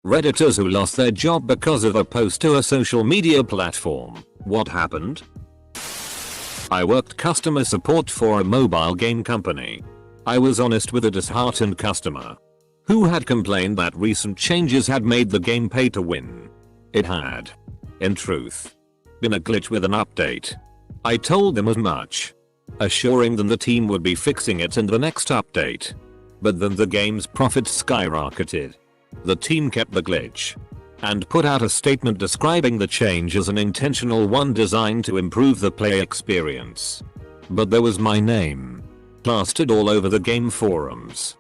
Redditors who lost their job because of a post to a social media platform. What happened? I worked customer support for a mobile game company. I was honest with a disheartened customer who had complained that recent changes had made the game pay to win. It had, in truth, been a glitch with an update. I told them as much, assuring them the team would be fixing it in the next update. But then the game's profits skyrocketed. The team kept the glitch and put out a statement describing the change as an intentional one designed to improve the player experience. But there was my name plastered all over the game forums,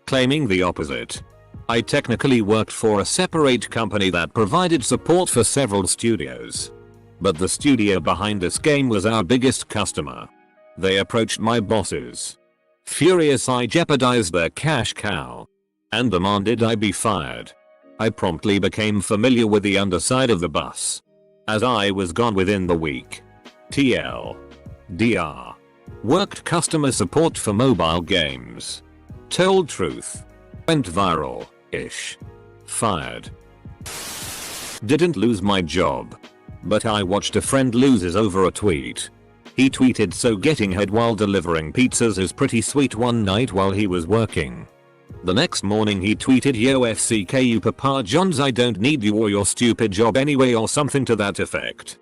claiming the opposite. I technically worked for a separate company that provided support for several studios, but the studio behind this game was our biggest customer. They approached my bosses. Furious, I jeopardized their cash cow and demanded I be fired. I promptly became familiar with the underside of the bus, as I was gone within the week. TLDR. Worked customer support for mobile games. Told truth. Went viral-ish. Fired. Didn't lose my job, but I watched a friend lose his over a tweet. He tweeted, "So getting head while delivering pizzas is pretty sweet," one night while he was working. The next morning he tweeted, "Yo FCKU Papa John's, I don't need you or your stupid job anyway," or something to that effect.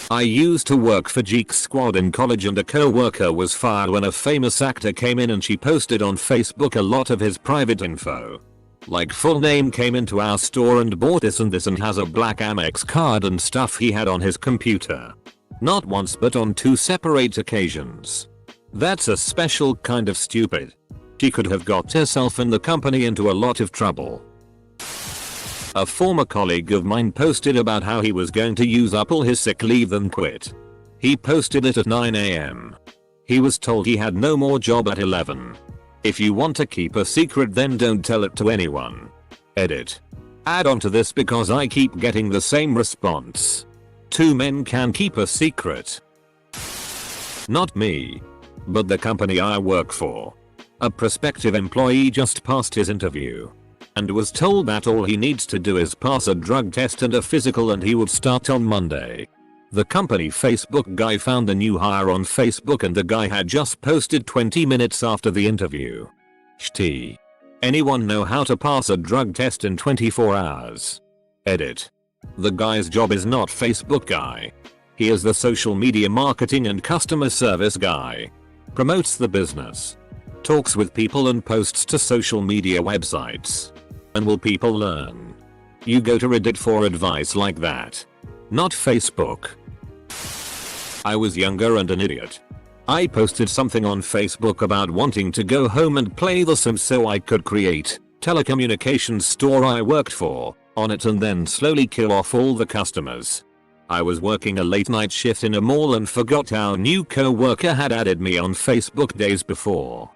I used to work for Geek Squad in college, and a co-worker was fired when a famous actor came in and she posted on Facebook a lot of his private info. Like full name, came into our store and bought this and has a black Amex card and stuff he had on his computer. Not once but on 2 separate occasions. That's a special kind of stupid. She could have got herself and the company into a lot of trouble. A former colleague of mine posted about how he was going to use up all his sick leave then quit. He posted it at 9 AM. He was told he had no more job at 11. If you want to keep a secret, then don't tell it to anyone. Edit. Add on to this because I keep getting the same response. 2 men can keep a secret. Not me, but the company I work for. A prospective employee just passed his interview and was told that all he needs to do is pass a drug test and a physical and he would start on Monday. The company Facebook guy found the new hire on Facebook and the guy had just posted 20 minutes after the interview. Shti. Anyone know how to pass a drug test in 24 hours? Edit. The guy's job is not Facebook guy. He is the social media marketing and customer service guy. Promotes the business. Talks with people and posts to social media websites. And will people learn? You go to Reddit for advice like that. Not Facebook. I was younger and an idiot. I posted something on Facebook about wanting to go home and play The Sims so I could create telecommunications store I worked for on it and then slowly kill off all the customers. I was working a late night shift in a mall and forgot our new co-worker had added me on Facebook days before.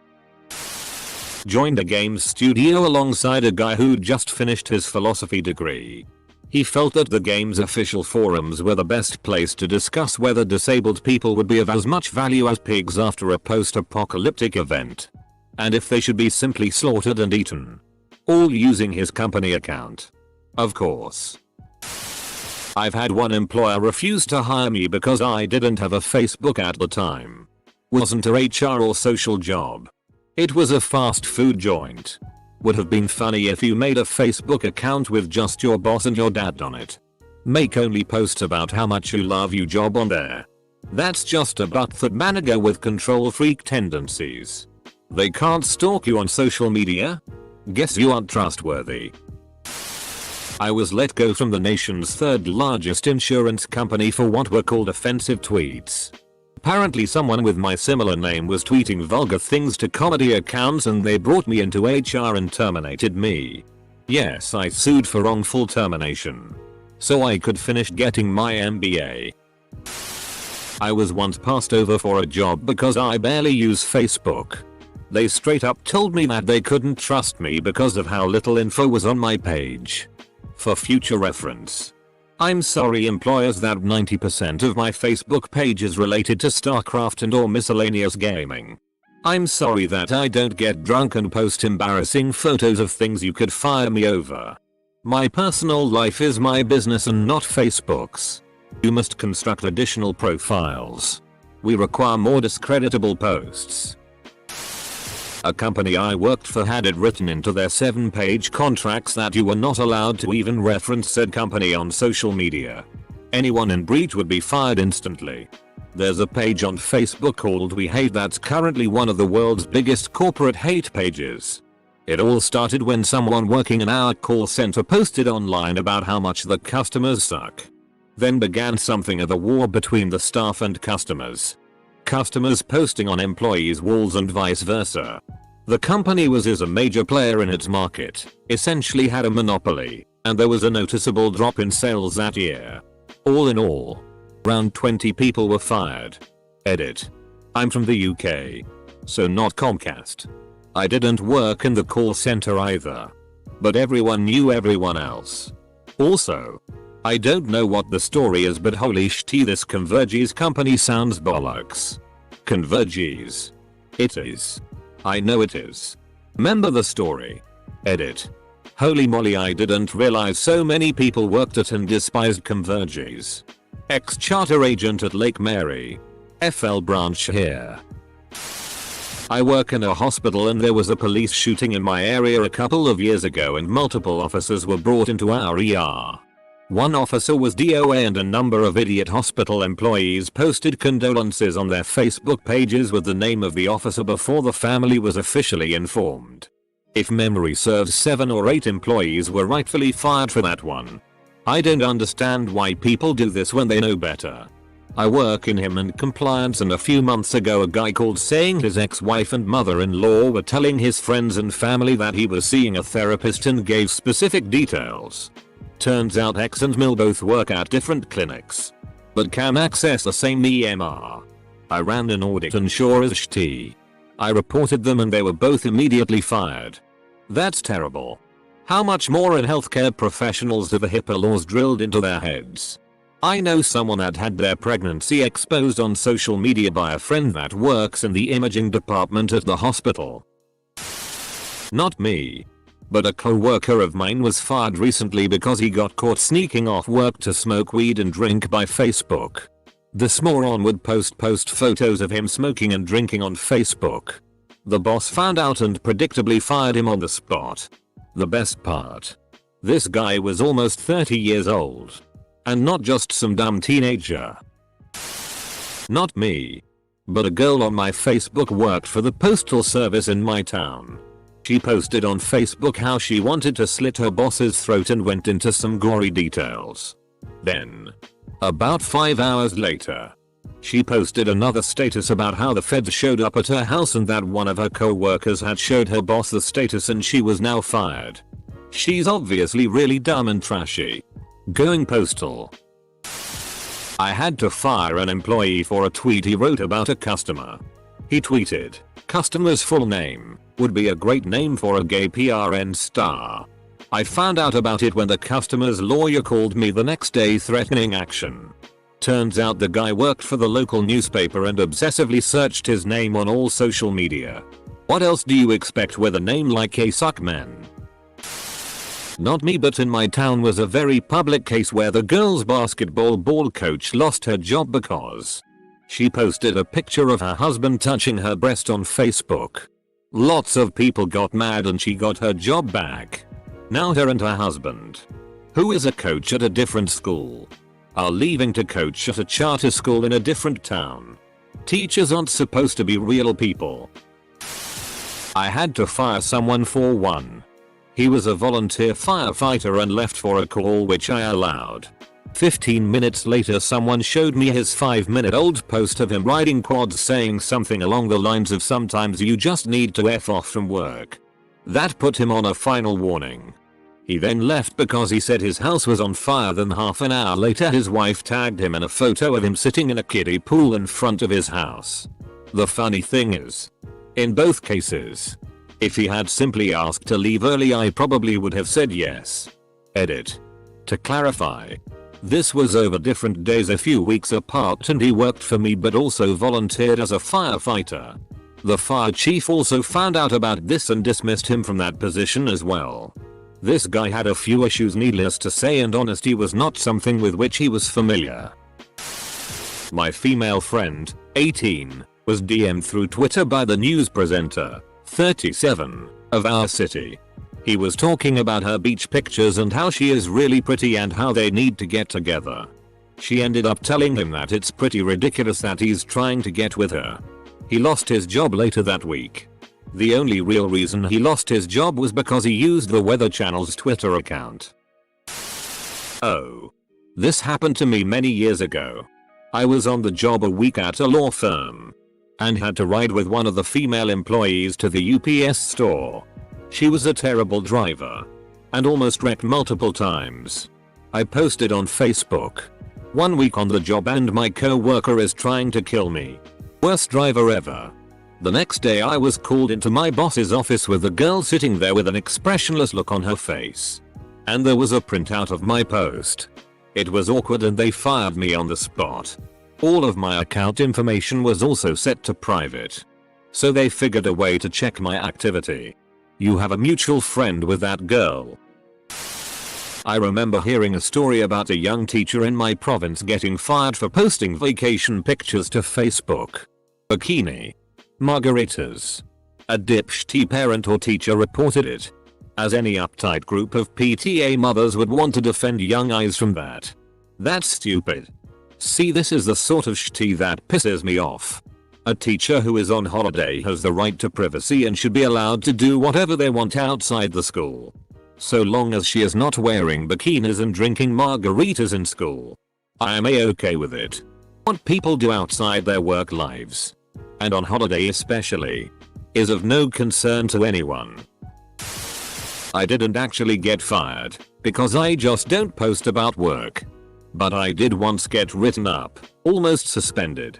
Joined a games studio alongside a guy who'd just finished his philosophy degree. He felt that the game's official forums were the best place to discuss whether disabled people would be of as much value as pigs after a post-apocalyptic event, and if they should be simply slaughtered and eaten. All using his company account. Of course. I've had one employer refuse to hire me because I didn't have a Facebook at the time. Wasn't a HR or social job. It was a fast food joint. Would have been funny if you made a Facebook account with just your boss and your dad on it. Make only posts about how much you love your job on there. That's just a butthurt manager with control freak tendencies. They can't stalk you on social media? Guess you aren't trustworthy. I was let go from the nation's 3rd largest insurance company for what were called offensive tweets. Apparently someone with my similar name was tweeting vulgar things to comedy accounts and they brought me into HR and terminated me. Yes, I sued for wrongful termination, so I could finish getting my MBA. I was once passed over for a job because I barely use Facebook. They straight up told me that they couldn't trust me because of how little info was on my page. For future reference. I'm sorry employers, that 90% of my Facebook page is related to StarCraft and or miscellaneous gaming. I'm sorry that I don't get drunk and post embarrassing photos of things you could fire me over. My personal life is my business and not Facebook's. You must construct additional profiles. We require more discreditable posts. A company I worked for had it written into their 7-page contracts that you were not allowed to even reference said company on social media. Anyone in breach would be fired instantly. There's a page on Facebook called We Hate that's currently one of the world's biggest corporate hate pages. It all started when someone working in our call center posted online about how much the customers suck. Then began something of a war between the staff and customers. Customers posting on employees' walls and vice versa. The company is a major player in its market, essentially had a monopoly, and there was a noticeable drop in sales that year. All in all, around 20 people were fired. Edit. I'm from the UK. So not Comcast. I didn't work in the call center either. But everyone knew everyone else. Also, I don't know what the story is, but holy shit, this Convergys company sounds bollocks. Convergys. It is. I know it is. Remember the story. Edit. Holy moly, I didn't realize so many people worked at and despised Convergys. Ex-charter agent at Lake Mary. FL branch here. I work in a hospital and there was a police shooting in my area a couple of years ago and multiple officers were brought into our ER. One officer was DOA and a number of idiot hospital employees posted condolences on their Facebook pages with the name of the officer before the family was officially informed. If memory serves, 7 or 8 employees were rightfully fired for that one. I don't understand why people do this when they know better. I work in HIM and compliance, and a few months ago a guy called saying his ex-wife and mother-in-law were telling his friends and family that he was seeing a therapist and gave specific details. Turns out ex and Mill both work at different clinics, but can access the same EMR. I ran an audit and sure as shit, I reported them and they were both immediately fired. That's terrible. How much more in healthcare professionals do the HIPAA laws drilled into their heads? I know someone that had their pregnancy exposed on social media by a friend that works in the imaging department at the hospital. Not me. But a co-worker of mine was fired recently because he got caught sneaking off work to smoke weed and drink by Facebook. This moron would post photos of him smoking and drinking on Facebook. The boss found out and predictably fired him on the spot. The best part? This guy was almost 30 years old. And not just some dumb teenager. Not me. But a girl on my Facebook worked for the postal service in my town. She posted on Facebook how she wanted to slit her boss's throat and went into some gory details. Then, about 5 hours later, she posted another status about how the feds showed up at her house and that one of her co-workers had showed her boss the status and she was now fired. She's obviously really dumb and trashy. Going postal. I had to fire an employee for a tweet he wrote about a customer. He tweeted, "Customer's full name would be a great name for a gay PRN star." I found out about it when the customer's lawyer called me the next day threatening action. Turns out the guy worked for the local newspaper and obsessively searched his name on all social media. What else do you expect with a name like A Suckman? Not me, but in my town was a very public case where the girls basketball ball coach lost her job because she posted a picture of her husband touching her breast on Facebook. Lots of people got mad and she got her job back. Now her and her husband, who is a coach at a different school, are leaving to coach at a charter school in a different town. Teachers aren't supposed to be real people. I had to fire someone for one. He was a volunteer firefighter and left for a call, which I allowed. 15 minutes later someone showed me his 5-minute-old post of him riding quads saying something along the lines of "Sometimes you just need to F off from work." That put him on a final warning. He then left because he said his house was on fire. Then half an hour later his wife tagged him in a photo of him sitting in a kiddie pool in front of his house. The funny thing is, in both cases, if he had simply asked to leave early I probably would have said yes. Edit. To clarify, this was over different days a few weeks apart and he worked for me but also volunteered as a firefighter. The fire chief also found out about this and dismissed him from that position as well. This guy had a few issues, needless to say, and honesty was not something with which he was familiar. My female friend, 18, was DM'd through Twitter by the news presenter, 37, of our city. He was talking about her beach pictures and how she is really pretty and how they need to get together. She ended up telling him that it's pretty ridiculous that he's trying to get with her. He lost his job later that week. The only real reason he lost his job was because he used the Weather Channel's Twitter account. Oh. This happened to me many years ago. I was on the job a week at a law firm and had to ride with one of the female employees to the UPS store. She was a terrible driver and almost wrecked multiple times. I posted on Facebook, "1 week on the job and my co-worker is trying to kill me. Worst driver ever." The next day I was called into my boss's office with the girl sitting there with an expressionless look on her face. And there was a printout of my post. It was awkward and they fired me on the spot. All of my account information was also set to private. So they figured a way to check my activity. You have a mutual friend with that girl. I remember hearing a story about a young teacher in my province getting fired for posting vacation pictures to Facebook. Bikini. Margaritas. A dipshitty parent or teacher reported it. As any uptight group of PTA mothers would want to defend young eyes from that. That's stupid. See, this is the sort of shitty that pisses me off. A teacher who is on holiday has the right to privacy and should be allowed to do whatever they want outside the school. So long as she is not wearing bikinis and drinking margaritas in school. I am a-okay with it. What people do outside their work lives, and on holiday especially, is of no concern to anyone. I didn't actually get fired, because I just don't post about work. But I did once get written up, almost suspended.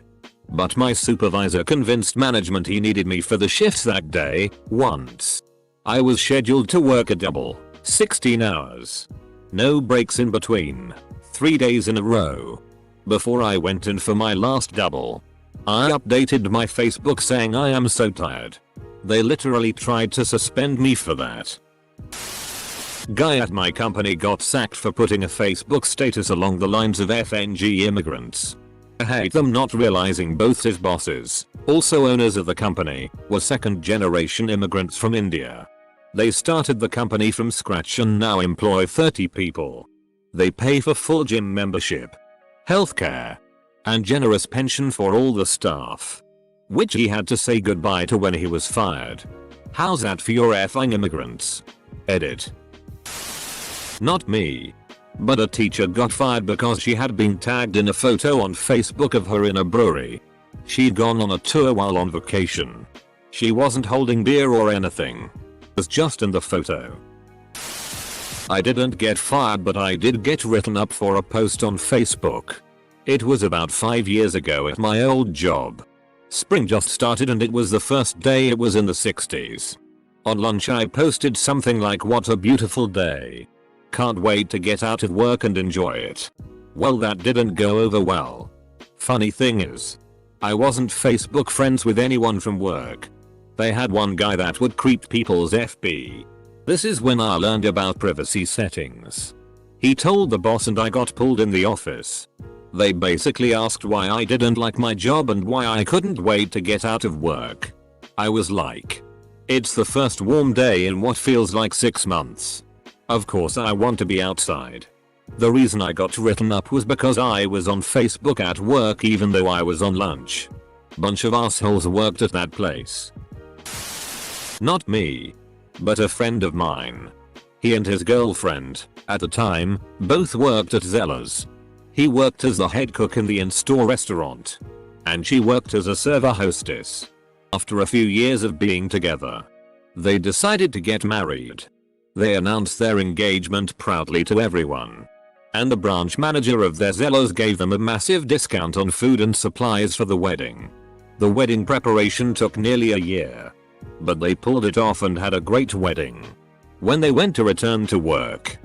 But my supervisor convinced management he needed me for the shifts that day, once. I was scheduled to work a double, 16 hours. No breaks in between, 3 days in a row. Before I went in for my last double, I updated my Facebook saying I am so tired. They literally tried to suspend me for that. Guy at my company got sacked for putting a Facebook status along the lines of FNG immigrants. I hate them, not realizing both his bosses, also owners of the company, were second generation immigrants from India. They started the company from scratch and now employ 30 people. They pay for full gym membership, healthcare, and generous pension for all the staff. Which he had to say goodbye to when he was fired. How's that for your effing immigrants? Edit. Not me. But a teacher got fired because she had been tagged in a photo on Facebook of her in a brewery. She'd gone on a tour while on vacation. She wasn't holding beer or anything. It was just in the photo. I didn't get fired, but I did get written up for a post on Facebook. It was about 5 years ago at my old job. Spring just started and it was the first day. It was in the 60s. On lunch I posted something like, "What a beautiful day. Can't wait to get out of work and enjoy it." Well, that didn't go over well. Funny thing is, I wasn't Facebook friends with anyone from work. They had one guy that would creep people's FB. This is when I learned about privacy settings. He told the boss and I got pulled in the office. They basically asked why I didn't like my job and why I couldn't wait to get out of work. I was like, it's the first warm day in what feels like 6 months. Of course I want to be outside. The reason I got written up was because I was on Facebook at work even though I was on lunch. Bunch of assholes worked at that place. Not me, but a friend of mine. He and his girlfriend, at the time, both worked at Zella's. He worked as the head cook in the in-store restaurant, and she worked as a server hostess. After a few years of being together, they decided to get married. They announced their engagement proudly to everyone, and the branch manager of their Zella's gave them a massive discount on food and supplies for the wedding. The wedding preparation took nearly a year, but they pulled it off and had a great wedding. When they went to return to work,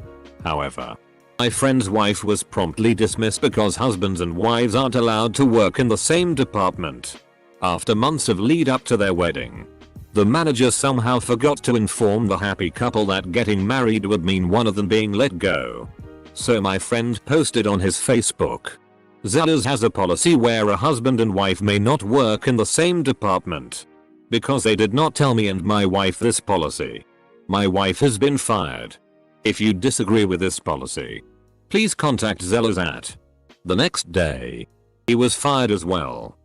however, my friend's wife was promptly dismissed because husbands and wives aren't allowed to work in the same department. After months of lead up to their wedding, the manager somehow forgot to inform the happy couple that getting married would mean one of them being let go. So my friend posted on his Facebook, "Zellers has a policy where a husband and wife may not work in the same department. Because they did not tell me and my wife this policy, my wife has been fired. If you disagree with this policy, please contact Zellers at." The next day, he was fired as well.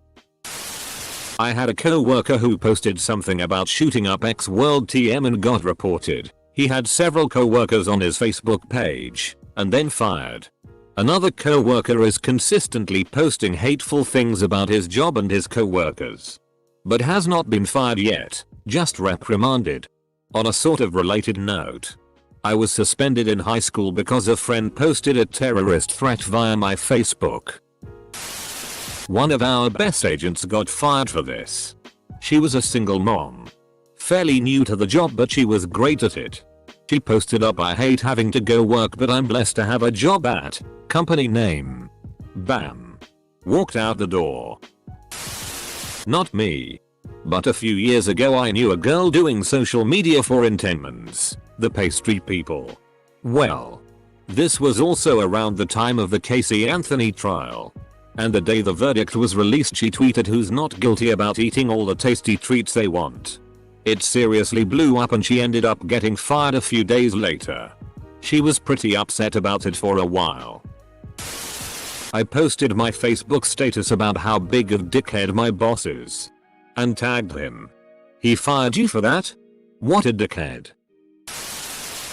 I had a co-worker who posted something about shooting up X-World TM and got reported. He had several co-workers on his Facebook page and then fired. Another co-worker is consistently posting hateful things about his job and his co-workers, but has not been fired yet, just reprimanded. On a sort of related note, I was suspended in high school because a friend posted a terrorist threat via my Facebook. One of our best agents got fired for this. She was a single mom, fairly new to the job, but she was great at it. She posted up, "I hate having to go work but I'm blessed to have a job at company name." Bam. Walked out the door. Not me. But a few years ago I knew a girl doing social media for Entertainments, the pastry people. Well, this was also around the time of the Casey Anthony trial. And the day the verdict was released, she tweeted who's not guilty about eating all the tasty treats they want. It seriously blew up and she ended up getting fired a few days later. She was pretty upset about it for a while. I posted my Facebook status about how big of dickhead my boss is, and tagged him. "He fired you for that? What a dickhead."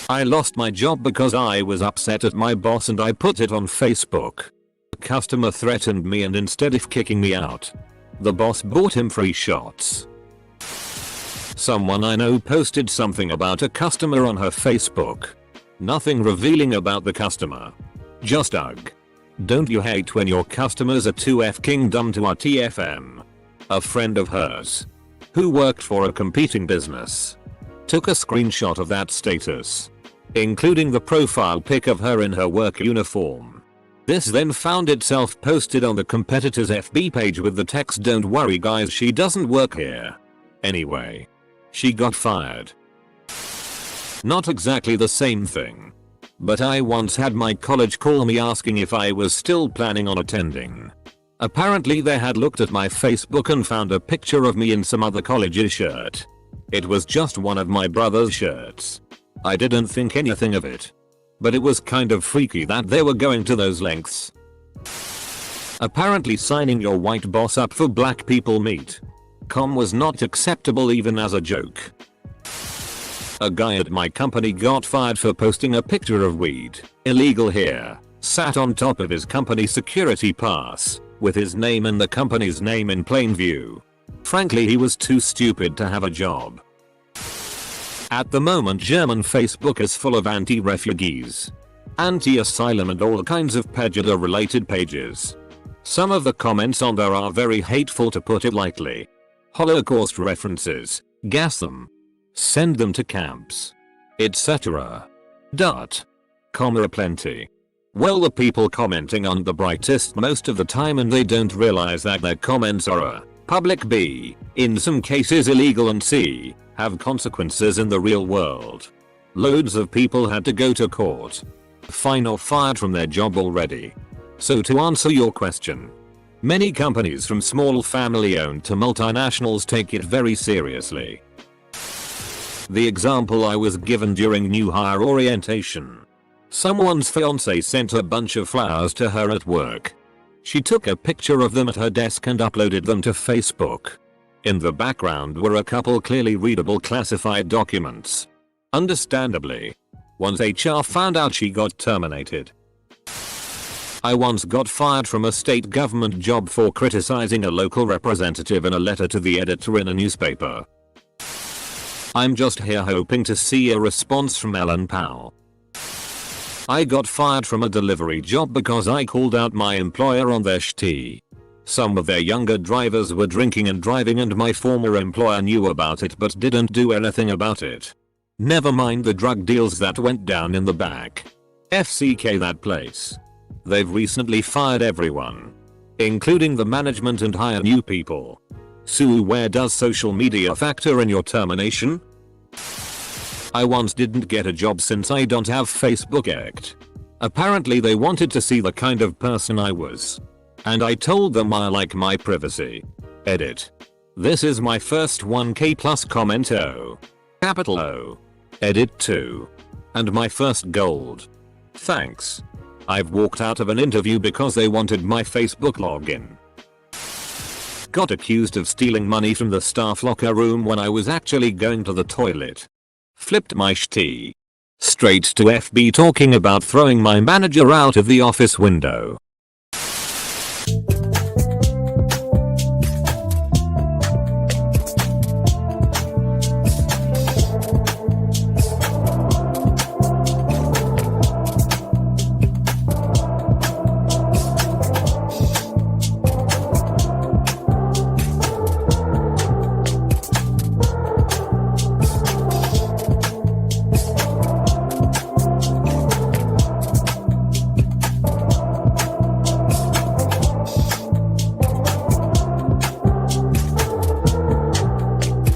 I lost my job because I was upset at my boss and I put it on Facebook. A customer threatened me and instead of kicking me out, the boss bought him free shots. Someone I know posted something about a customer on her Facebook. Nothing revealing about the customer. Just ugh. Don't you hate when your customers are too f***ing dumb to RTFM? A friend of hers, who worked for a competing business, took a screenshot of that status, including the profile pic of her in her work uniform. This then found itself posted on the competitor's FB page with the text, "Don't worry guys, she doesn't work here." Anyway, she got fired. Not exactly the same thing, but I once had my college call me asking if I was still planning on attending. Apparently they had looked at my Facebook and found a picture of me in some other college's shirt. It was just one of my brother's shirts. I didn't think anything of it, but it was kind of freaky that they were going to those lengths. Apparently signing your white boss up for black people meet com was not acceptable even as a joke. A guy at my company got fired for posting a picture of weed, illegal here, sat on top of his company security pass, with his name and the company's name in plain view. Frankly, he was too stupid to have a job. At the moment, German Facebook is full of anti-refugees, anti-asylum and all kinds of prejudice-related pages. Some of the comments on there are very hateful, to put it lightly. Holocaust references, gas them, send them to camps, etc. Comma aplenty. Well, the people commenting aren't the brightest most of the time and they don't realize that their comments are a public B, in some cases illegal, and C, have consequences in the real world. Loads of people had to go to court, fine or fired from their job already. So to answer your question, many companies from small family-owned to multinationals take it very seriously. The example I was given during new hire orientation. Someone's fiance sent a bunch of flowers to her at work. She took a picture of them at her desk and uploaded them to Facebook. In the background were a couple clearly readable classified documents. Understandably, once HR found out, she got terminated. I once got fired from a state government job for criticizing a local representative in a letter to the editor in a newspaper. I'm just here hoping to see a response from Ellen Powell. I got fired from a delivery job because I called out my employer on their shitty. Some of their younger drivers were drinking and driving and my former employer knew about it but didn't do anything about it. Never mind the drug deals that went down in the back. FCK that place. They've recently fired everyone, including the management, and hired new people. Sue, where does social media factor in your termination? I once didn't get a job since I don't have Facebook act. Apparently they wanted to see the kind of person I was. And I told them I like my privacy. Edit. This is my first 1k plus comment O. Capital O. Edit 2. And my first gold. Thanks. I've walked out of an interview because they wanted my Facebook login. Got accused of stealing money from the staff locker room when I was actually going to the toilet. Flipped my shitty. Straight to FB talking about throwing my manager out of the office window.